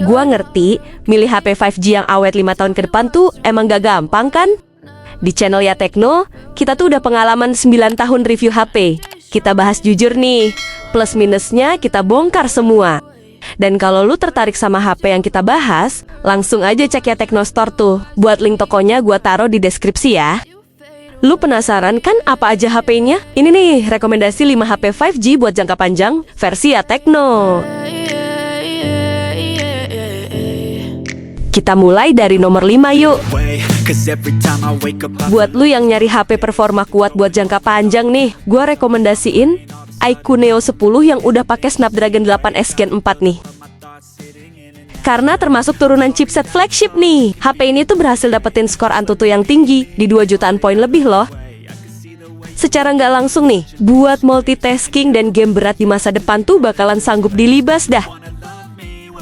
Gua ngerti, milih HP 5G yang awet 5 tahun ke depan tuh emang gak gampang kan? Di channel Ya Tekno, kita tuh udah pengalaman 9 tahun review HP. Kita bahas jujur nih, plus minusnya kita bongkar semua. Dan kalau lu tertarik sama HP yang kita bahas, langsung aja cek Ya Tekno Store tuh. Buat link tokonya gua taruh di deskripsi ya. Lu penasaran kan apa aja HP-nya? Ini nih, rekomendasi 5 HP 5G buat jangka panjang versi Ya Tekno. Kita mulai dari nomor 5 yuk. Buat lu yang nyari HP performa kuat buat jangka panjang nih, gua rekomendasiin iQOO Neo 10 yang udah pakai Snapdragon 8S Gen 4 nih. Karena termasuk turunan chipset flagship nih, HP ini tuh berhasil dapetin skor Antutu yang tinggi di 2 jutaan poin lebih loh. Secara nggak langsung nih, buat multitasking dan game berat di masa depan tuh bakalan sanggup dilibas dah.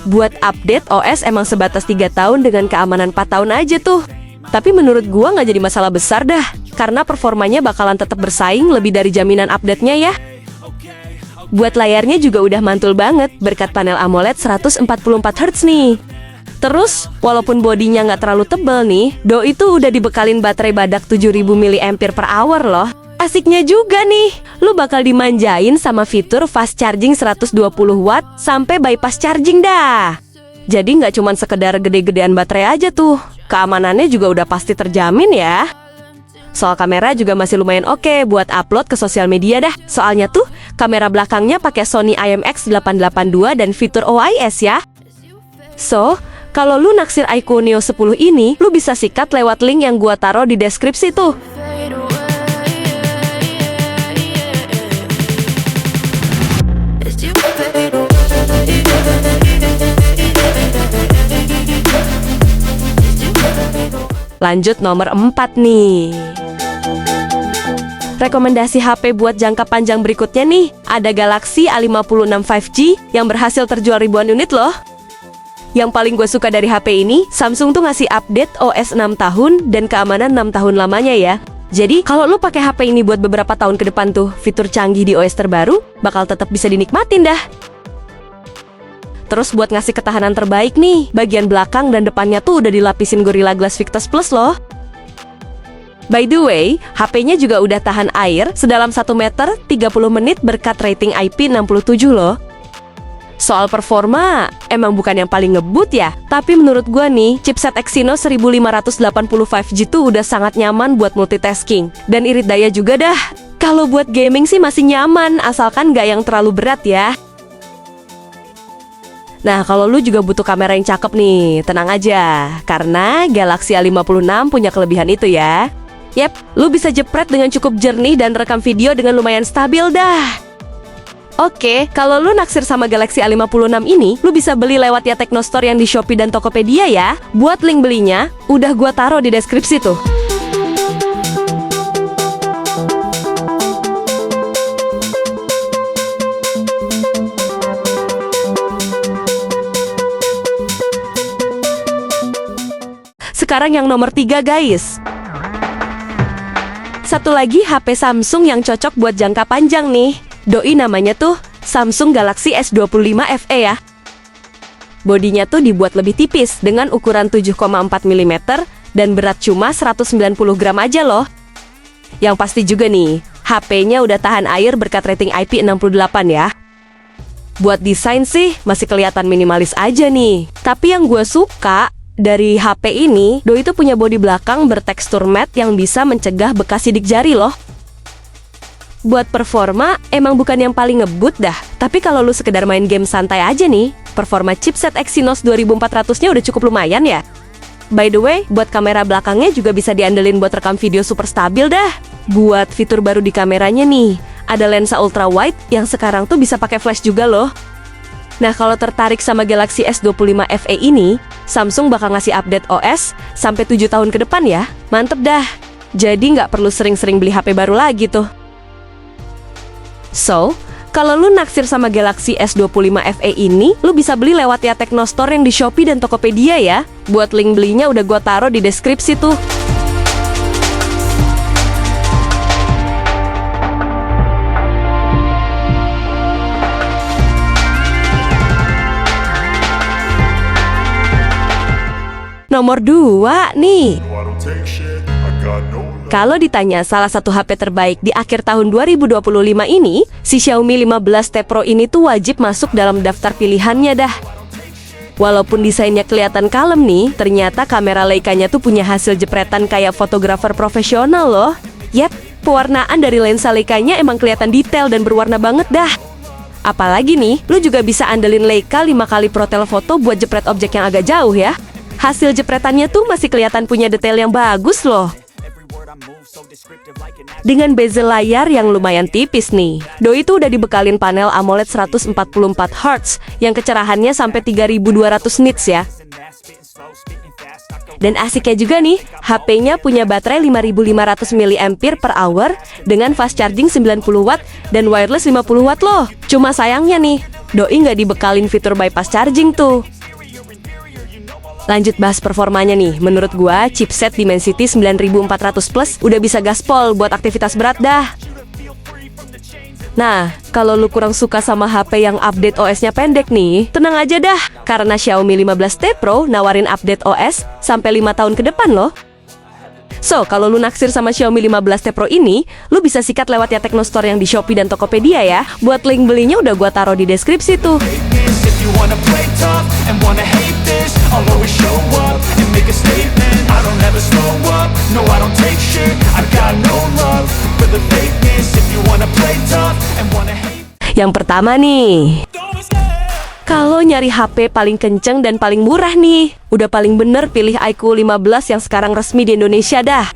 Buat update OS emang sebatas 3 tahun dengan keamanan 4 tahun aja tuh. Tapi menurut gua nggak jadi masalah besar dah, karena performanya bakalan tetap bersaing lebih dari jaminan update-nya ya. Buat layarnya juga udah mantul banget berkat panel AMOLED 144Hz nih. Terus, walaupun bodinya nggak terlalu tebel nih, doi itu udah dibekalin baterai badak 7000 mAh loh. Asiknya juga nih, lu bakal dimanjain sama fitur fast charging 120 watt sampai bypass charging dah. Jadi nggak cuma sekedar gede-gedean baterai aja tuh, keamanannya juga udah pasti terjamin ya. Soal kamera juga masih lumayan oke buat upload ke sosial media dah. Soalnya tuh, kamera belakangnya pakai Sony IMX882 dan fitur OIS ya. So, kalau lu naksir iQOO Neo 10 ini, lu bisa sikat lewat link yang gua taruh di deskripsi tuh. Lanjut nomor 4 nih. Rekomendasi HP buat jangka panjang berikutnya nih, ada Galaxy A56 5G yang berhasil terjual ribuan unit loh. Yang paling gue suka dari HP ini, Samsung tuh ngasih update OS 6 tahun dan keamanan 6 tahun lamanya ya. Jadi kalau lu pakai HP ini buat beberapa tahun ke depan tuh, fitur canggih di OS terbaru bakal tetap bisa dinikmatin dah. Terus buat ngasih ketahanan terbaik nih, bagian belakang dan depannya tuh udah dilapisin Gorilla Glass Victus Plus loh. By the way, HP-nya juga udah tahan air sedalam 1 meter 30 menit berkat rating IP67 loh. Soal performa, emang bukan yang paling ngebut ya, tapi menurut gua nih, chipset Exynos 1580 5G tuh udah sangat nyaman buat multitasking. Dan irit daya juga dah. Kalau buat gaming sih masih nyaman, asalkan nggak yang terlalu berat ya. Nah, kalau lu juga butuh kamera yang cakep nih, tenang aja, karena Galaxy A56 punya kelebihan itu ya. Yep, lu bisa jepret dengan cukup jernih dan rekam video dengan lumayan stabil dah. Oke, kalau lu naksir sama Galaxy A56 ini, lu bisa beli lewat Ya Tekno Store yang di Shopee dan Tokopedia ya. Buat link belinya, udah gua taruh di deskripsi tuh. Sekarang yang nomor 3 guys. Satu lagi HP Samsung yang cocok buat jangka panjang nih. Doi namanya tuh Samsung Galaxy S25 FE ya. Bodinya tuh dibuat lebih tipis dengan ukuran 7,4 mm dan berat cuma 190 gram aja loh. Yang pasti juga nih, HP-nya udah tahan air berkat rating IP68 ya. Buat desain sih masih kelihatan minimalis aja nih. Tapi yang gue suka dari HP ini, doi itu punya bodi belakang bertekstur matte yang bisa mencegah bekas sidik jari loh. Buat performa, emang bukan yang paling ngebut dah. Tapi kalau lu sekedar main game santai aja nih, performa chipset Exynos 2400-nya udah cukup lumayan ya. By the way, buat kamera belakangnya juga bisa diandelin buat rekam video super stabil dah. Buat fitur baru di kameranya nih, ada lensa ultra wide yang sekarang tuh bisa pakai flash juga loh. Nah, kalau tertarik sama Galaxy S25 FE ini, Samsung bakal ngasih update OS sampai 7 tahun ke depan ya. Mantep dah. Jadi nggak perlu sering-sering beli HP baru lagi tuh. So, kalau lu naksir sama Galaxy S25 FE ini, lu bisa beli lewat Ya Tekno Store yang di Shopee dan Tokopedia ya. Buat link belinya udah gua taruh di deskripsi tuh. Nomor 2 nih. Kalau ditanya salah satu HP terbaik di akhir tahun 2025 ini, si Xiaomi 15T Pro ini tuh wajib masuk dalam daftar pilihannya dah. Walaupun desainnya kelihatan kalem nih, ternyata kamera Leica-nya tuh punya hasil jepretan kayak fotografer profesional loh. Yap, pewarnaan dari lensa Leica-nya emang kelihatan detail dan berwarna banget dah. Apalagi nih, lu juga bisa andelin Leica 5 kali pro telefoto buat jepret objek yang agak jauh ya. Hasil jepretannya tuh masih kelihatan punya detail yang bagus loh. Dengan bezel layar yang lumayan tipis nih, doi itu udah dibekalin panel AMOLED 144Hz yang kecerahannya sampai 3200 nits ya. Dan asiknya juga nih, HP-nya punya baterai 5500 mAh dengan fast charging 90 Watt dan wireless 50 Watt loh. Cuma sayangnya nih, doi nggak dibekalin fitur bypass charging tuh. Lanjut bahas performanya nih. Menurut gua, chipset Dimensity 9400 Plus udah bisa gaspol buat aktivitas berat dah. Nah, kalau lu kurang suka sama HP yang update OS-nya pendek nih, tenang aja dah, karena Xiaomi 15T Pro nawarin update OS sampai 5 tahun ke depan loh. So, kalau lu naksir sama Xiaomi 15T Pro ini, lu bisa sikat lewat ya Teknostore yang di Shopee dan Tokopedia ya. Buat link belinya udah gua taruh di deskripsi tuh. You wanna play tough and wanna hate this, I'll always show up and make a statement. I don't ever slow up, no I don't take shit. I've got no love for the fakeness. If you wanna play tough and wanna hate. Yang pertama nih, kalau nyari HP paling kenceng dan paling murah nih, udah paling bener pilih iQOO 15 yang sekarang resmi di Indonesia dah.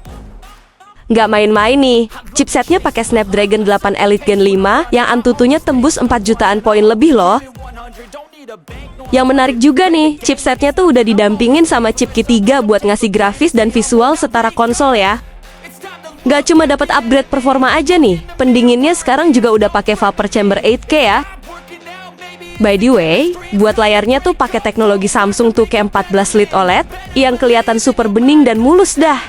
Nggak main-main nih, chipsetnya pakai Snapdragon 8 Elite Gen 5 yang antutunya tembus 4 jutaan poin lebih loh. Yang menarik juga nih, chipsetnya tuh udah didampingin sama chip Q3 buat ngasih grafis dan visual setara konsol ya. Nggak cuma dapat upgrade performa aja nih, pendinginnya sekarang juga udah pakai vapor chamber 8K ya. By the way, buat layarnya tuh pakai teknologi Samsung 2K14 Lite OLED yang kelihatan super bening dan mulus dah.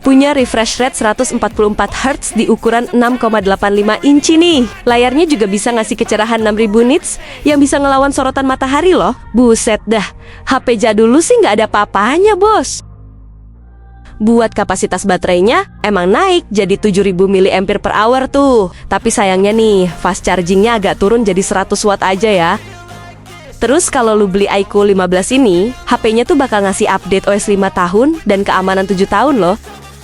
Punya refresh rate 144Hz di ukuran 6,85 inci nih. Layarnya juga bisa ngasih kecerahan 6000 nits yang bisa ngelawan sorotan matahari loh. Buset dah, HP jadul lu sih nggak ada apa-apanya bos. Buat kapasitas baterainya emang naik jadi 7000 mAh tuh. Tapi sayangnya nih, fast chargingnya agak turun jadi 100 Watt aja ya. Terus kalau lu beli iQOO 15 ini, HP-nya tuh bakal ngasih update OS 5 tahun dan keamanan 7 tahun loh.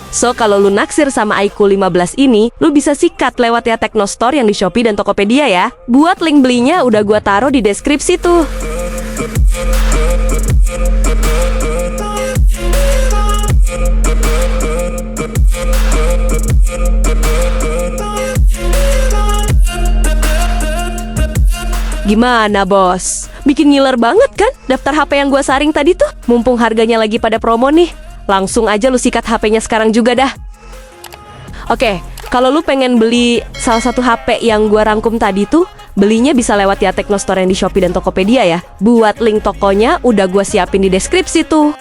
So, kalau lu naksir sama iQOO 15 ini, lu bisa sikat lewat ya Teknostore yang di Shopee dan Tokopedia ya. Buat link belinya udah gua taruh di deskripsi tuh. Gimana bos? Bikin ngiler banget kan daftar HP yang gua saring tadi tuh? Mumpung harganya lagi pada promo nih, langsung aja lu sikat HP-nya sekarang juga dah. Oke, kalau lu pengen beli salah satu HP yang gua rangkum tadi tuh, belinya bisa lewat ya Teknostore yang di Shopee dan Tokopedia ya. Buat link tokonya udah gua siapin di deskripsi tuh.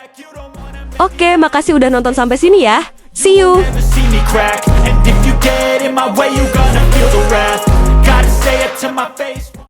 Oke, makasih udah nonton sampai sini ya. See you. Never see me crack, and if you get in my way, you gonna feel the wrath. Gotta say it to my face.